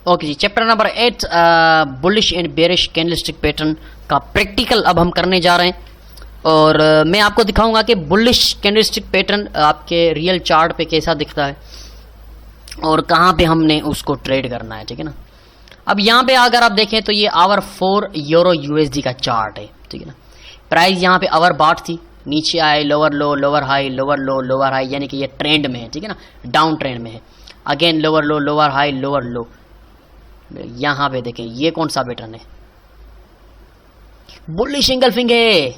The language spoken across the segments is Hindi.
ओके जी, chapter number 8 bullish and bearish candlestick pattern का प्रैक्टिकल अब हम करने जा रहे हैं। और मैं आपको दिखाऊंगा कि बुलिश कैंडलस्टिक पैटर्न आपके रियल चार्ट पे कैसा दिखता है और कहाँ पे हमने उसको ट्रेड करना है, ठीक है ना। अब यहाँ पे अगर आप देखें तो ये आवर 4 यूरो यूएसडी का चार्ट है, ठीक है ना। प्राइस यहाँ पे आवर बाट थी, नीचे आए, लोअर लो, लोअर हाई, लोअर लो, लोअर हाई, यानी कि ये ट्रेंड में है, ठीक है ना, डाउन ट्रेंड में है। अगेन लोअर लो, लोअर हाई, लोअर लो। यहाँ पे देखें ये कौन सा पैटर्न है, बुलिश इंगल्फिंग है।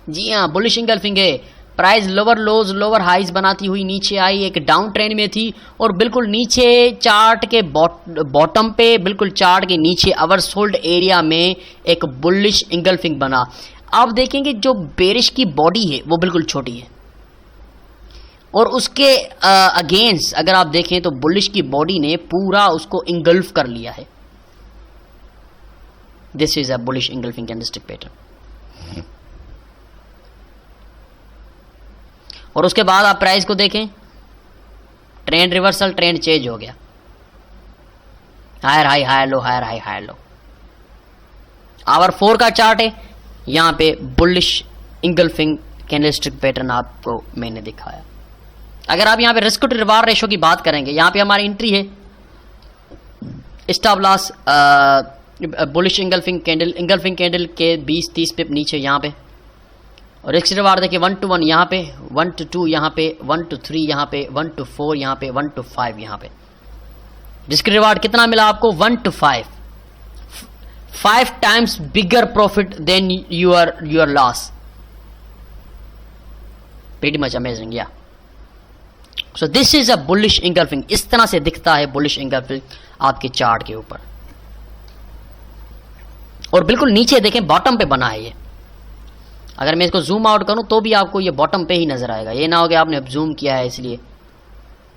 जी हाँ, बुलिश इंगल्फिंग है। Price lower lows, lower highs बनाती हुई नीचे आई, एक डाउन ट्रेंड में थी और बिल्कुल नीचे चार्ट के बॉटम पे, बिल्कुल चार्ट के नीचे ओवरसोल्ड एरिया में एक बुलिश इंगल्फिंग बना। आप देखेंगे जो बेरिश की बॉडी है वो बिल्कुल छोटी है और उसके अगेंस्ट अगर आप देखें तो बुलिश की बॉडी ने पूरा उसको इंगल्फ कर लिया है। This is a bullish engulfing candlestick pattern. और उसके बाद आप प्राइस को देखें, ट्रेंड रिवर्सल, ट्रेंड चेंज हो गया, higher high, higher low, higher high, higher low. Hour 4 का चार्ट है, यहां पे बुलिश इंगल्फिंग कैंडलस्टिक पैटर्न आपको मैंने दिखाया। अगर आप यहां पे रिस्क टू रिवार्ड रेशो की बात करेंगे, यहां पे हमारी एंट्री है, stop loss bullish engulfing candle के 20-30 पिप नीचे यहां पे। और रिस्क रिवार्ड देखिए 1 to 1 यहाँ पे, 1 to 2 यहाँ पे, 1 to 3 यहाँ पे, 1 to 4 यहाँ पे, 1 to 5 यहाँ पे। रिस्क रिवार्ड कितना मिला आपको? 1 to 5, 5 times bigger profit than your loss. Very much amazing, yeah so this is a bullish engulfing. इस तरह से दिखता है बुलिश इंगल्फिंग आपके चार्ट के ऊपर। और बिल्कुल नीचे देखें, बॉटम पे बना है ये। अगर मैं इसको जूम आउट करूं तो भी आपको ये बॉटम पे ही नजर आएगा, ये ना हो कि आपने जूम किया है इसलिए।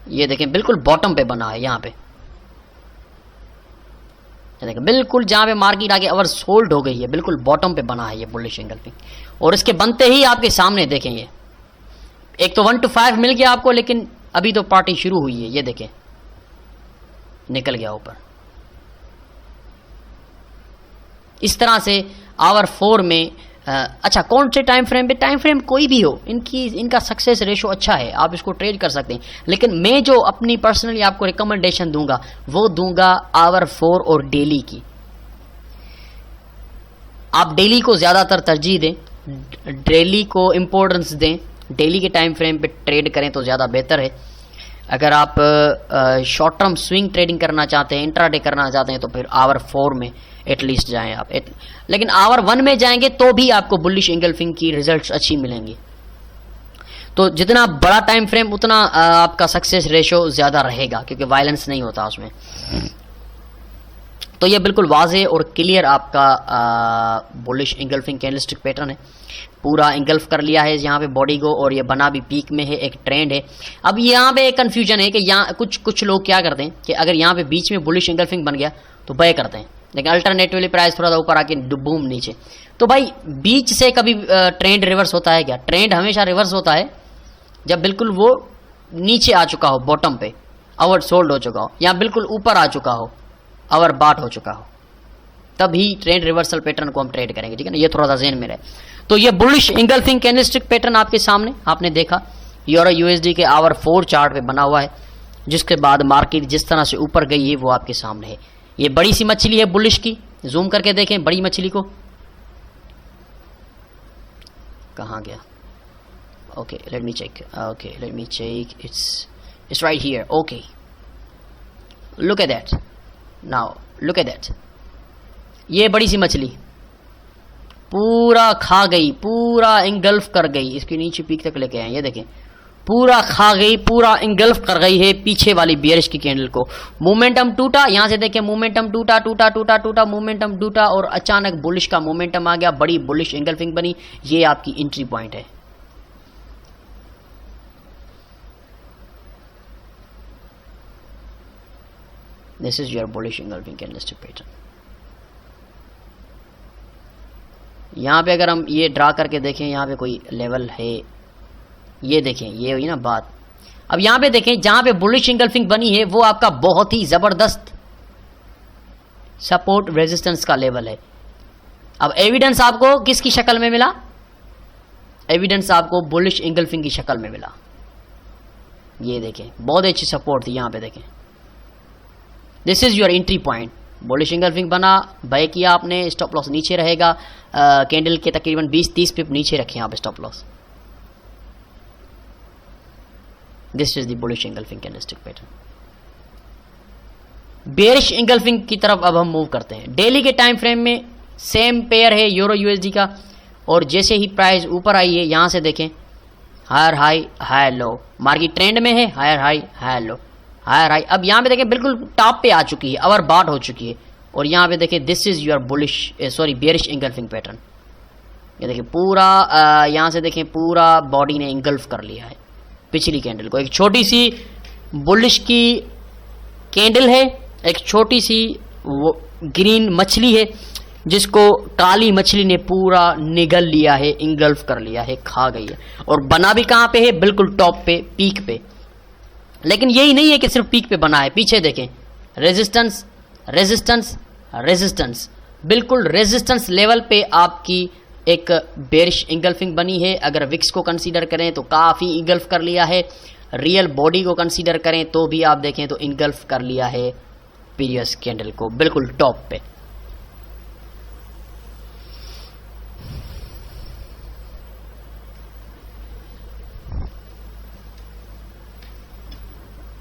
ये देखें बिल्कुल बॉटम पे बना है यहाँ पे, देखें बिल्कुल जहां पे मार्केट आगे ओवर सोल्ड हो गई है, बिल्कुल बॉटम पे बना है ये बुलिश इंगल्फिंग। और इसके बनते ही आपके सामने देखें, ये एक तो 1 to 5 मिल गया आपको, लेकिन अभी तो पार्टी शुरू हुई है। ये देखें निकल गया ऊपर। इस तरह से आवर 4 में अच्छा, कौन से टाइम फ्रेम पे? टाइम फ्रेम कोई भी हो, इनका सक्सेस रेशो अच्छा है, आप इसको ट्रेड कर सकते हैं। लेकिन मैं जो अपनी पर्सनली आपको रिकमेंडेशन दूंगा वो दूंगा आवर 4 और डेली की। आप डेली को ज्यादातर तरजीह दें, डेली को इंपॉर्टेंस दें, डेली के टाइम फ्रेम पे ट्रेड करें तो ज्यादा बेहतर है। अगर आप शॉर्ट टर्म स्विंग ट्रेडिंग करना चाहते हैं, इंट्राडे करना चाहते हैं, तो फिर आवर 4 में एटलीस्ट जाएं आप। लेकिन आवर 1 में जाएंगे तो भी आपको बुलिश इंगल्फिंग की रिजल्ट्स अच्छी मिलेंगी। तो जितना बड़ा टाइम फ्रेम उतना आपका सक्सेस रेशो ज्यादा रहेगा, क्योंकि वायलेंस नहीं होता उसमें। तो ये बिल्कुल वाज़ेह और क्लियर आपका बुलिश इंगल्फिंग कैंडलस्टिक पैटर्न है। पूरा इंगल्फ कर लिया है यहाँ पे बॉडी को, और ये बना भी पीक में है, एक ट्रेंड है। अब यहाँ पे एक कंफ्यूजन है कि यहाँ कुछ लोग क्या करते हैं कि अगर यहाँ पे बीच में बुलिश इंगल्फिंग बन गया तो बाय करते हैं, लेकिन अल्टरनेटिवली प्राइस थोड़ा सा ऊपर आके बूम नीचे। तो भाई बीच से कभी ट्रेंड रिवर्स होता है क्या? ट्रेंड हमेशा रिवर्स होता है जब बिल्कुल वो नीचे आ चुका हो, बॉटम पे ओवर सोल्ड हो चुका हो, या बिल्कुल ऊपर आ चुका हो, ओवर बाट हो चुका हो, तभी ट्रेंड रिवर्सल पैटर्न को हम ट्रेड करेंगे, ठीक है ना। ये थोड़ा सा ज़हन में रहे। तो ये बुलिश इंगल्फिंग कैंडलस्टिक पैटर्न आपके सामने आपने देखा, यूरो यूएसडी के आवर 4 चार्ट पे बना हुआ है, जिसके बाद मार्केट जिस तरह से ऊपर गई है वो आपके सामने है। ये बड़ी सी मछली है बुलिश की, जूम करके देखें बड़ी मछली को, कहाँ गया? Okay let me check, okay let me check, it's right here. Okay look at that, now look at that. ये बड़ी सी मछली पूरा खा गई, पूरा इंगल्फ कर गई, इसके नीचे पीक तक लेके आए। ये देखें पूरा खा गई, पूरा इंगल्फ कर गई है पीछे वाली बेरिश की कैंडल को। मोमेंटम टूटा, यहां से देखें मोमेंटम टूटा टूटा टूटा टूटा, मोमेंटम टूटा और अचानक बुलिश का मोमेंटम आ गया, बड़ी बुलिश इंगल्फिंग बनी। ये आपकी एंट्री पॉइंट है। This is your bullish engulfing candlestick pattern. यहां पे अगर हम ये ड्रा करके देखें, यहां पे कोई लेवल है, ये देखें, ये हुई ना बात। अब यहां पे देखें जहां पे बुलिश इंगल्फिंग बनी है वो आपका बहुत ही जबरदस्त सपोर्ट रेजिस्टेंस का लेवल है। अब एविडेंस आपको किसकी शक्ल में मिला? एविडेंस आपको बुलिश इंगल्फिंग की शक्ल में मिला। ये देखें, बहुत अच्छी सपोर्ट थी। यहां पे देखें, this is your entry point. Bullish engulfing बना, बाय किया आपने, स्टॉप लॉस नीचे रहेगा। कैंडल के तकरीबन 20-30 पिप नीचे रखें आप stop loss. This is the bullish engulfing candlestick pattern. Bearish engulfing की तरफ अब हम मूव करते हैं। डेली के टाइम फ्रेम में सेम पेयर है यूरो यूएसडी का, और जैसे ही प्राइस ऊपर आई है, यहां से देखें higher high higher low, market trend में है, higher high higher low, higher high. अब यहां पे देखें बिल्कुल टॉप पे आ चुकी है, ओवर बॉट हो चुकी है, और यहां पे देखें this is your bullish bearish engulfing pattern. ये देखें पूरा यहां से देखें पूरा बॉडी ने इंगल्फ कर लिया है पिछली कैंडल को। एक छोटी सी बुलिश की कैंडल है, एक छोटी सी वो ग्रीन मछली है जिसको काली मछली ने पूरा निगल लिया है, इंगल्फ कर लिया है, खा गई है। और बना भी कहां पे है? बिल्कुल टॉप पे, पीक पे। लेकिन यही नहीं है कि सिर्फ पीक पे बना है, पीछे देखें रेजिस्टेंस रेजिस्टेंस रेजिस्टेंस, बिल्कुल रेजिस्टेंस लेवल पे आपकी एक बेरिश इंगल्फिंग बनी है। अगर विक्स को कंसीडर करें तो काफ़ी इंगल्फ कर लिया है, रियल बॉडी को कंसीडर करें तो भी आप देखें तो इंगल्फ कर लिया है प्रीवियस कैंडल को बिल्कुल टॉप पे।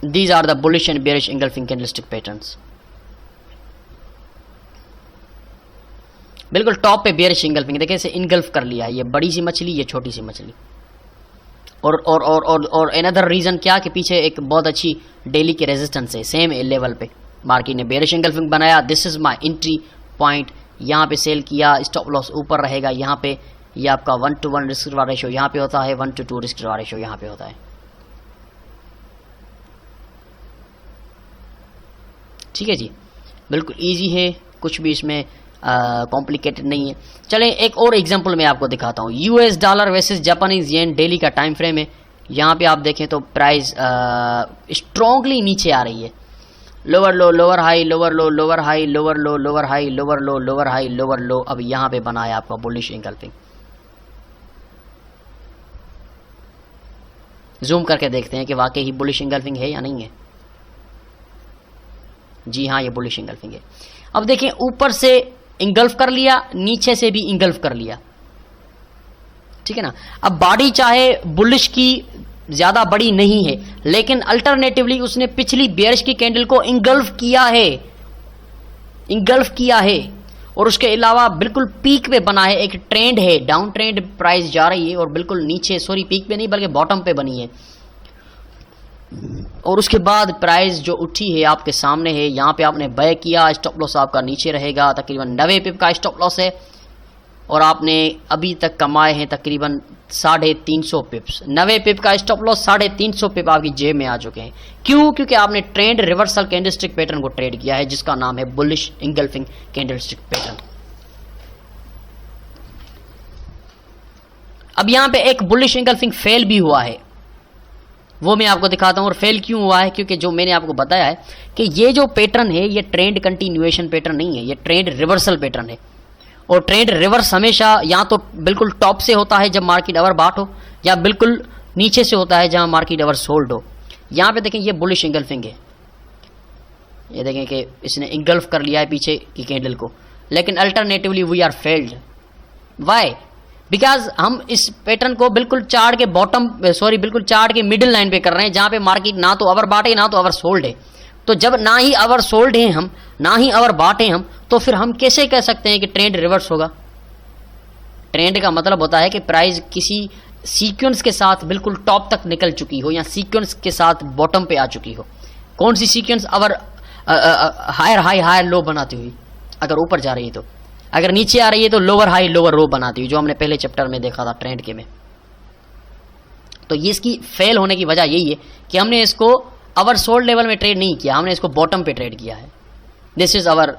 These are the bullish and bearish engulfing candlestick patterns. बिल्कुल टॉप पे बेरिश इंगल्फिंग, देखिए इसे इंगल्फ कर लिया है, ये बड़ी सी मछली, ये छोटी सी मछली। और अनदर रीजन क्या कि पीछे एक बहुत अच्छी डेली की रेजिस्टेंस है सेम लेवल पे, मार्केट ने बेरिश इंगल्फिंग बनाया। This is my entry point, यहाँ पे सेल किया, स्टॉप लॉस ऊपर रहेगा। यहाँ पे ये आपका 1:1 रिस्क रिवार्ड रेशियो यहाँ पे होता है, 1:2 रिस्क रिवार्ड रेशियो यहाँ पे होता है। ठीक है जी, बिल्कुल इजी है, कुछ भी इसमें कॉम्प्लिकेटेड नहीं है। चलें एक और एग्जांपल मैं आपको दिखाता हूँ। US dollar versus Japanese yen daily का टाइम फ्रेम है। यहाँ पे आप देखें तो प्राइस स्ट्रॉन्गली नीचे आ रही है, लोअर लो लोअर हाई लोअर लो लोअर हाई लोअर लो लोअर हाई लोअर लो लोअर हाई लोअर लो। अब यहाँ पे बना है आपका बुलिश इंगल्फिंग। जूम करके देखते हैं कि वाकई ही बुलिश इंगल्फिंग है या नहीं है। जी हाँ, ये बुलिश इंगल्फिंग है। अब देखें ऊपर से इंगल्फ कर लिया, नीचे से भी इंगल्फ कर लिया, ठीक है ना। अब बॉडी चाहे बुलिश की ज्यादा बड़ी नहीं है, लेकिन अल्टरनेटिवली उसने पिछली बेयरिश की कैंडल को इंगल्फ किया है, इंगल्फ किया है। और उसके अलावा बिल्कुल पीक पे बना है, एक ट्रेंड है, डाउन ट्रेंड प्राइस जा रही है और बिल्कुल नीचे, सॉरी पीक पे नहीं बल्कि बॉटम पे बनी है। और उसके बाद प्राइस जो उठी है आपके सामने है, यहाँ पे आपने बाय किया, स्टॉप लॉस आपका नीचे रहेगा, तकरीबन 90 पिप का स्टॉप लॉस है। और आपने अभी तक कमाए हैं तकरीबन 350 पिप्स। 90 पिप का स्टॉप लॉस, 350 पिप आपकी जेब में आ चुके हैं। क्यों? क्योंकि आपने ट्रेंड रिवर्सल कैंडलस्टिक पैटर्न को ट्रेड किया है, जिसका नाम है बुलिश इंगल्फिंग कैंडलस्टिक पैटर्न। अब यहाँ पे एक बुलिश इंगल्फिंग फेल भी हुआ है, वो मैं आपको दिखाता हूं। और फेल क्यों हुआ है? क्योंकि जो मैंने आपको बताया है कि ये जो पैटर्न है ये ट्रेंड कंटिन्यूएशन पैटर्न नहीं है, ये ट्रेंड रिवर्सल पैटर्न है। और ट्रेंड रिवर्स हमेशा या तो बिल्कुल टॉप से होता है जब मार्केट ओवर बॉट हो, या बिल्कुल नीचे से होता है जहां मार्केट ओवर सोल्ड हो। यहां पे देखें ये बुलिश इंगल्फिंग है, ये देखें कि इसने इंगल्फ कर लिया है पीछे की कैंडल को, लेकिन alternatively we are failed. Why? Because हम इस पैटर्न को बिल्कुल चार्ट के बॉटम, सॉरी बिल्कुल चार्ट के मिडिल लाइन पे कर रहे हैं, जहां पे मार्केट ना तो ओवर बॉट है ना तो ओवर सोल्ड है। तो जब ना ही ओवर सोल्ड है हम, ना ही ओवर बॉट है हम, तो फिर हम कैसे कह सकते हैं कि ट्रेंड रिवर्स होगा? ट्रेंड का मतलब होता है कि प्राइस किसी सीक्वेंस के साथ बिल्कुल टॉप तक निकल चुकी हो, या सीक्वेंस के साथ बॉटम पे आ चुकी हो। कौन सी sequence? Over higher high higher low बनाती हुई, अगर ऊपर जा रही है तो, अगर नीचे आ रही है तो लोअर हाई लोअर लो बनाती हुई, जो हमने पहले चैप्टर में देखा था ट्रेंड के में। तो ये इसकी फेल होने की वजह यही है कि हमने इसको ओवर सोल्ड लेवल में ट्रेड नहीं किया, हमने इसको बॉटम पे ट्रेड किया है। This is our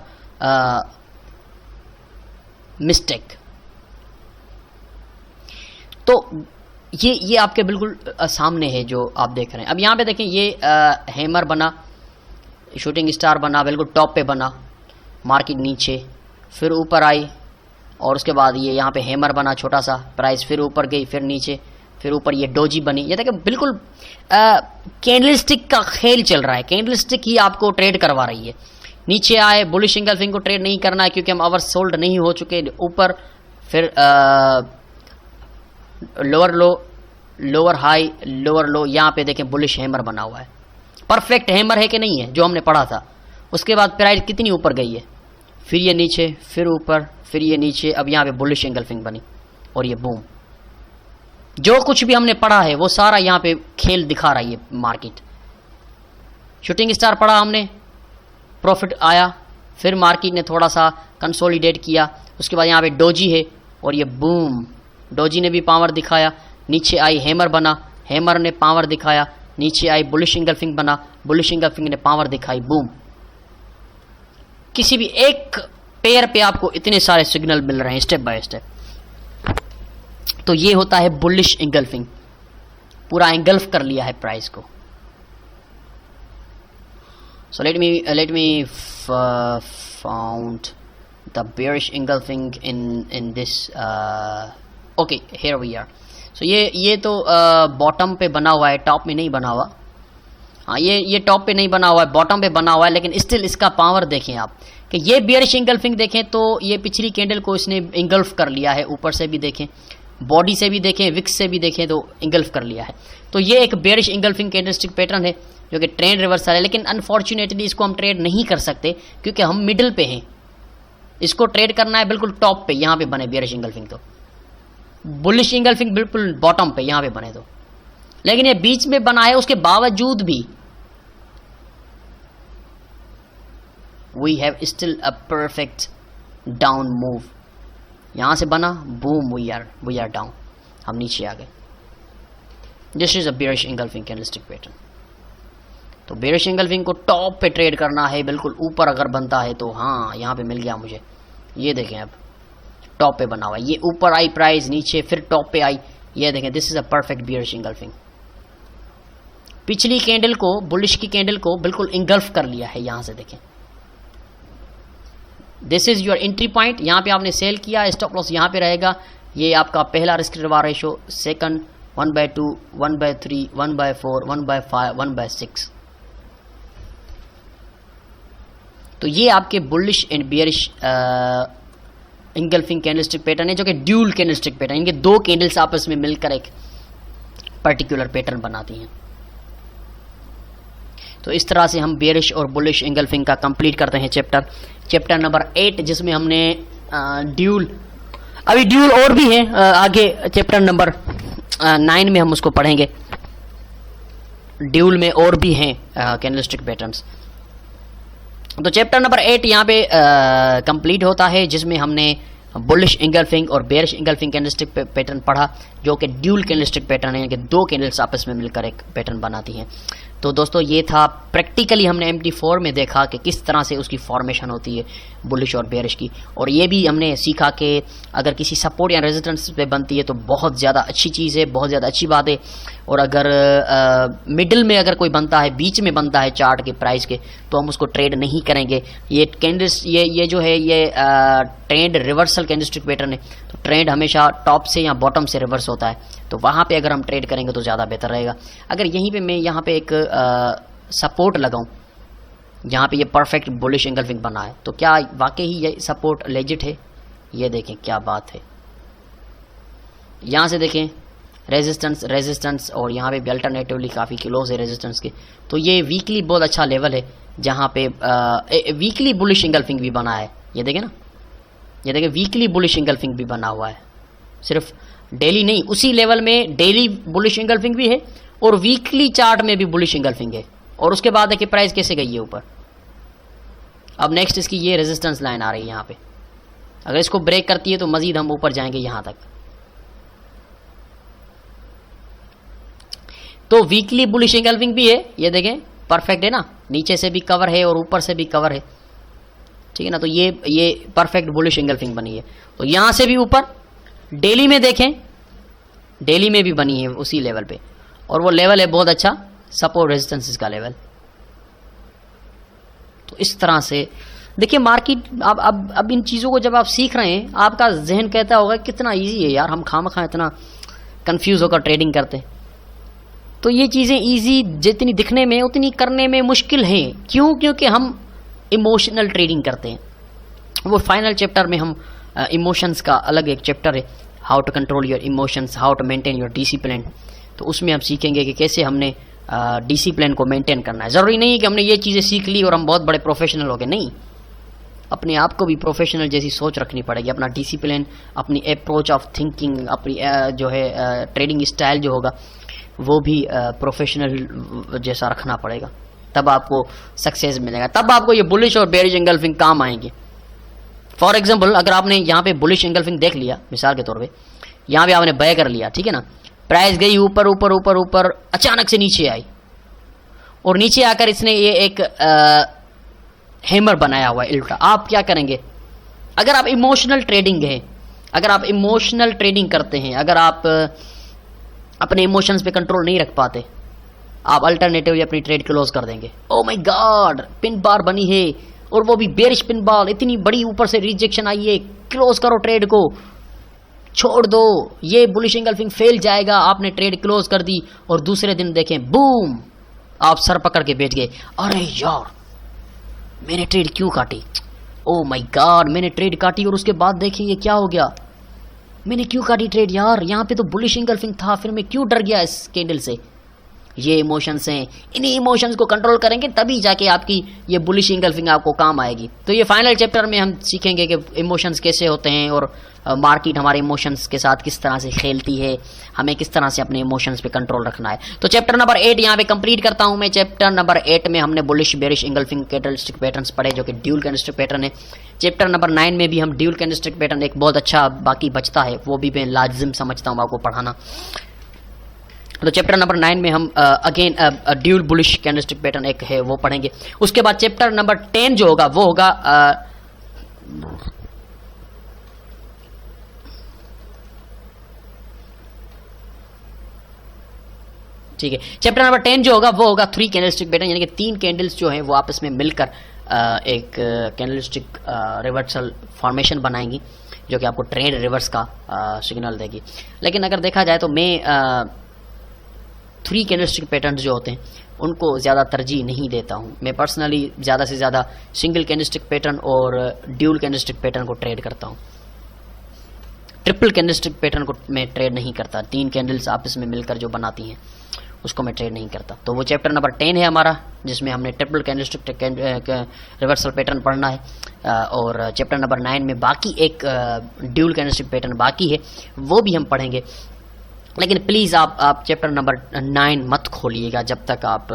mistake. तो ये आपके बिल्कुल सामने है जो आप देख रहे हैं। अब यहाँ पे देखें ये हैमर बना, शूटिंग स्टार बना, बिल्कुल टॉप पे बना, मार्केट नीचे, फिर ऊपर आई और उसके बाद ये यहाँ पे हैमर बना छोटा सा, प्राइस फिर ऊपर गई, फिर नीचे, फिर ऊपर ये डोजी बनी। ये देखिए बिल्कुल कैंडलस्टिक का खेल चल रहा है, कैंडलस्टिक ही आपको ट्रेड करवा रही है। नीचे आए, बुलिश इंगल्फिंग को ट्रेड नहीं करना है क्योंकि हम ओवर सोल्ड नहीं हो चुके। ऊपर फिर लोअर लो, लोअर हाई, लोअर लो, यहाँ पे देखें बुलिश हैमर बना हुआ है। परफेक्ट हैमर है कि नहीं है जो हमने पढ़ा था। उसके बाद प्राइस कितनी ऊपर गई है, फिर ये नीचे, फिर ऊपर, फिर ये नीचे, अब यहाँ पे बुलिश इंगल्फिंग बनी और ये बूम। जो कुछ भी हमने पढ़ा है वो सारा यहाँ पे खेल दिखा रही है मार्केट। शूटिंग स्टार पढ़ा हमने, प्रॉफिट आया, फिर मार्केट ने थोड़ा सा कंसोलिडेट किया। उसके बाद यहाँ पे डोजी है और ये बूम, डोजी ने भी पावर दिखाया। नीचे आई हैमर बना, हैमर ने पावर दिखाया। नीचे आई बुलिश इंगल्फिंग बना, बुलिश इंगल्फिंग ने पावर दिखाई, बूम। किसी भी एक पेयर पे आपको इतने सारे सिग्नल मिल रहे हैं स्टेप बाय स्टेप। तो ये होता है बुलिश इंगल्फिंग, पूरा इंगल्फ कर लिया है प्राइस को। So let me found the bearish engulfing in this okay, here we are. So ये तो बॉटम पे बना हुआ है, टॉप में नहीं बना हुआ। हाँ, ये टॉप पे नहीं बना हुआ है, बॉटम पे बना हुआ है, लेकिन स्टिल इसका पावर देखें आप कि ये बेयरिश इंगल्फिंग देखें तो ये पिछली कैंडल को इसने इंगल्फ कर लिया है। ऊपर से भी देखें, बॉडी से भी देखें, विक्स से भी देखें तो इंगल्फ कर लिया है। तो ये एक बेयरिश इंगल्फिंग कैंडलस्टिक पैटर्न है जो कि ट्रेंड रिवर्सल है, लेकिन अनफॉर्चुनेटली इसको हम ट्रेड नहीं कर सकते क्योंकि हम मिडिल पे हैं। इसको ट्रेड करना है बिल्कुल टॉप पे, यहाँ पे बने बेयरिश इंगल्फिंग, तो बुलिश इंगल्फिंग बिल्कुल बॉटम पे यहाँ पे बने। तो लेकिन ये बीच में बना है, उसके बावजूद भी we have still a perfect down move. यहां से बना, बूम, वी आर डाउन, हम नीचे आ गए। This is a bearish engulfing candlestick pattern. तो बेयरिश इंगल्फिंग को टॉप पे ट्रेड करना है, बिल्कुल ऊपर अगर बनता है तो हाँ यहाँ पे मिल गया मुझे। ये देखें अब टॉप पे बना हुआ है, ये ऊपर आई प्राइस, नीचे फिर टॉप पे आई। ये देखें, this is a perfect bearish engulfing. पिछली कैंडल को, बुलिश की कैंडल को बिल्कुल इंगल्फ कर लिया है। यहां से देखें, this is your entry point. यहाँ पे आपने सेल किया, स्टॉप लॉस यहाँ पे रहेगा। ये आपका पहला रिस्क रिवार्ड रेशो, सेकंड 1/2, 1/3, 1/4, 1/5, 1/6। तो ये आपके bullish and bearish engulfing candlestick pattern है जो कि ड्यूल कैंडलस्टिक पैटर्न, इनके दो कैंडल्स आपस में मिलकर एक पर्टिकुलर पैटर्न बनाती हैं। तो इस तरह से हम बेयरिश और बुलिश इंगल्फिंग का कंप्लीट करते हैं चैप्टर नंबर 8, जिसमें हमने ड्यूल, अभी ड्यूल और भी है आगे चैप्टर नंबर 9 में हम उसको पढ़ेंगे। ड्यूल में और भी हैं कैंडलस्टिक पैटर्न्स। तो चैप्टर नंबर 8 यहाँ पे कंप्लीट होता है, जिसमें हमने बुलिश इंगल्फिंग और बेयरिश इंगल्फिंग कैंडलस्टिक पैटर्न पढ़ा जो कि ड्यूल कैंडलस्टिक पैटर्न है कि दो कैंडल्स आपस में मिलकर एक पैटर्न बनाती हैं। तो दोस्तों ये था प्रैक्टिकली हमने MT4 में देखा कि किस तरह से उसकी फॉर्मेशन होती है बुलिश और बेयरिश की, और ये भी हमने सीखा कि अगर किसी सपोर्ट या रेजिस्टेंस पे बनती है तो बहुत ज़्यादा अच्छी चीज़ है, बहुत ज़्यादा अच्छी बात है। और अगर मिडिल में अगर कोई बनता है, बीच में बनता है चार्ट के प्राइस के, तो हम उसको ट्रेड नहीं करेंगे। ये कैंडल्स ये जो है ये ट्रेंड रिवर्सल कैंडलस्टिक पैटर्न है, तो ट्रेंड हमेशा टॉप से या बॉटम से रिवर्स होता है, तो वहाँ पे अगर हम ट्रेड करेंगे तो ज़्यादा बेहतर रहेगा। अगर यहीं पे मैं यहाँ पे एक सपोर्ट लगाऊं जहाँ पे ये परफेक्ट बुलिश इंगल्फिंग बना है, तो क्या वाकई ही ये सपोर्ट लेजिट है? ये देखें क्या बात है। यहाँ से देखें रेजिस्टेंस और यहाँ पे भी अल्टरनेटिवली काफ़ी क्लोज है रेजिस्टेंस के। तो ये वीकली बहुत अच्छा लेवल है जहाँ पे वीकली बुलिश इंगल्फिंग भी बना है। ये देखें ना, ये देखें वीकली बुलिश इंगल्फिंग भी बना हुआ है, सिर्फ डेली नहीं, उसी लेवल में डेली बुलिश इंगल्फिंग भी है और वीकली चार्ट में भी बुलिश इंगल्फिंग है। और उसके बाद देखिए प्राइस कैसे गई है ऊपर। अब नेक्स्ट इसकी ये रेजिस्टेंस लाइन आ रही है यहाँ पे, अगर इसको ब्रेक करती है तो मजीद हम ऊपर जाएंगे यहाँ तक। तो वीकली बुलिश इंगल्फिंग भी है, ये देखें परफेक्ट है ना, नीचे से भी कवर है और ऊपर से भी कवर है, ठीक है ना। तो ये परफेक्ट बुलिश इंगल्फिंग बनी है। तो यहाँ से भी ऊपर डेली में देखें, डेली में भी बनी है उसी लेवल पे, और वो लेवल है बहुत अच्छा सपोर्ट रेजिस्टेंस का लेवल। तो इस तरह से देखिए मार्केट अब इन चीज़ों को जब आप सीख रहे हैं, आपका जहन कहता होगा कितना इजी है यार, हम खामखा इतना कंफ्यूज होकर ट्रेडिंग करते हैं। तो ये चीज़ें इजी जितनी दिखने में उतनी करने में मुश्किल हैं। क्यों? क्योंकि हम इमोशनल ट्रेडिंग करते हैं। वो फाइनल चैप्टर में हम इमोशंस का अलग एक चैप्टर है, how to control your emotions, how to maintain your discipline. तो उसमें हम सीखेंगे कि कैसे हमने डिसिप्लिन को मेंटेन करना है। ज़रूरी नहीं कि हमने ये चीज़ें सीख ली और हम बहुत बड़े प्रोफेशनल हो गए, नहीं, अपने आप को भी प्रोफेशनल जैसी सोच रखनी पड़ेगी। अपना डिसिप्लिन, अपनी अप्रोच ऑफ थिंकिंग, अपनी जो है ट्रेडिंग स्टाइल जो होगा वो भी प्रोफेशनल जैसा रखना पड़ेगा, तब आपको सक्सेस मिलेगा, तब आपको ये बुलिश और बेरिश एंगल्फिंग काम आएंगे। फॉर एग्जाम्पल, अगर आपने यहाँ पे बुलिश एंगल्फिंग देख लिया, मिसाल के तौर पे यहाँ पे आपने बाय कर लिया, ठीक है ना, प्राइस गई ऊपर ऊपर ऊपर ऊपर, अचानक से नीचे आई और नीचे आकर इसने ये एक हैमर बनाया हुआ है उल्टा। आप क्या करेंगे? अगर आप इमोशनल ट्रेडिंग है, अगर आप इमोशनल ट्रेडिंग करते हैं, अगर आप अपने इमोशंस पे कंट्रोल नहीं रख पाते, आप अल्टरनेटिवली अपनी ट्रेड क्लोज कर देंगे। Oh my God, pin bar बनी है और वो भी बेरिश पिन बार, इतनी बड़ी ऊपर से रिजेक्शन आई है, क्लोज करो ट्रेड को, छोड़ दो, ये बुलिश एंगल्फिंग फेल जाएगा। आपने ट्रेड क्लोज कर दी और दूसरे दिन देखें बूम, आप सर पकड़ के बैठ गए, अरे यार मैंने ट्रेड क्यों काटी, ओ माय गॉड मैंने ट्रेड काटी और उसके बाद देखें ये क्या हो गया, मैंने क्यों काटी ट्रेड यार, यहाँ पे तो बुलिश एंगल्फिंग था, फिर मैं क्यों डर गया इस कैंडल से। ये इमोशंस हैं, इन्हीं इमोशंस को कंट्रोल करेंगे तभी जाके आपकी ये बुलिश एंगल्फिंग आपको काम आएगी। तो ये फाइनल चैप्टर में हम सीखेंगे कि इमोशंस कैसे होते हैं और मार्केट हमारे इमोशंस के साथ किस तरह से खेलती है, हमें किस तरह से अपने इमोशंस पे कंट्रोल रखना है। तो चैप्टर नंबर 8 यहाँ पे कंप्लीट करता हूँ मैं। चैप्टर नंबर 8 में हमने bullish bearish engulfing candlestick patterns पढ़े जो कि ड्यूल कैंडलस्टिक पैटर्न है। चैप्टर नंबर 9 में भी हम ड्यूल कैंडलस्टिक पैटर्न एक बहुत अच्छा बाकी बचता है, वो भी मैं लाजिम समझता हूँ आपको पढ़ाना। तो चैप्टर नंबर 9 में हम again dual bullish candlestick pattern एक है वो पढ़ेंगे। उसके बाद चैप्टर नंबर 10 जो होगा वो होगा ठीक है, चैप्टर नंबर 10 जो होगा वो होगा 3 कैंडलस्टिक पैटर्न, यानी कि 3 कैंडल्स जो हैं वो आपस में मिलकर एक कैंडलस्टिक रिवर्सल फॉर्मेशन बनाएंगी जो कि आपको ट्रेड रिवर्स का सिग्नल देगी। लेकिन अगर देखा जाए तो मैं 3 कैंडलस्टिक पैटर्न जो होते हैं उनको ज़्यादा तरजीह नहीं देता हूँ। मैं पर्सनली ज़्यादा से ज़्यादा सिंगल कैंडलस्टिक पैटर्न और ड्यूल कैंडलस्टिक पैटर्न को ट्रेड करता हूँ। ट्रिपल कैंडलस्टिक पैटर्न को मैं ट्रेड नहीं करता, 3 कैंडल्स आपस में मिलकर जो बनाती हैं उसको मैं ट्रेड नहीं करता। तो वो चैप्टर नंबर 10 है हमारा जिसमें हमने ट्रिपल कैंडलस्टिक रिवर्सल पैटर्न पढ़ना है और चैप्टर नंबर 9 में बाकी एक ड्यूल कैंडलस्टिक पैटर्न बाकी है वो भी हम पढ़ेंगे। लेकिन प्लीज़ आप चैप्टर नंबर 9 मत खोलिएगा जब तक आप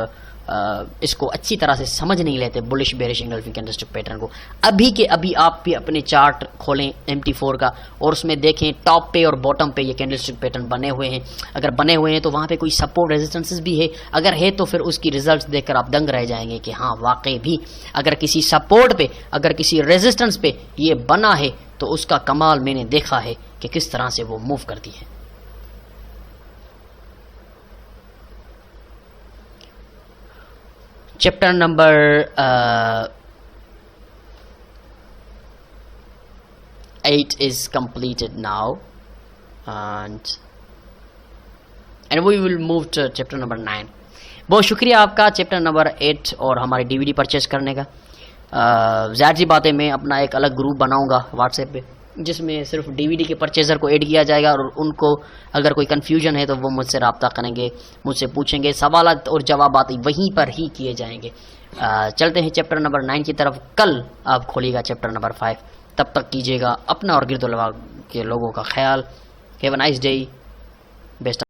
इसको अच्छी तरह से समझ नहीं लेते bullish bearish engulfing candlestick pattern को। अभी के अभी आप भी अपने चार्ट खोलें MT4 का और उसमें देखें टॉप पे और बॉटम पे ये कैंडलस्टिक पैटर्न बने हुए हैं। अगर बने हुए हैं तो वहाँ पे कोई सपोर्ट रेजिस्टेंसेस भी है, अगर है तो फिर उसकी रिजल्ट्स देखकर आप दंग रह जाएंगे कि हाँ वाकई भी अगर किसी सपोर्ट पे, अगर किसी रेजिस्टेंस पे ये बना है तो उसका कमाल मैंने देखा है कि किस तरह से वो मूव करती है। Chapter number 8 is completed now, and we will move to chapter number 9. बहुत शुक्रिया आपका चैप्टर नंबर 8 और हमारी DVD परचेज करने का। ज़ाहिर सी बात है मैं अपना एक अलग ग्रुप बनाऊंगा व्हाट्सएप पे जिसमें सिर्फ DVD के परचेज़र को ऐड किया जाएगा और उनको अगर कोई कन्फ्यूजन है तो वो मुझसे रब्ता करेंगे, मुझसे पूछेंगे, सवालात और जवाबात वहीं पर ही किए जाएंगे। चलते हैं चैप्टर नंबर 9 की तरफ। कल आप खोलिएगा चैप्टर नंबर 5। तब तक कीजिएगा अपना और गिरदोलवा के लोगों का ख्याल। Have a nice day. Best.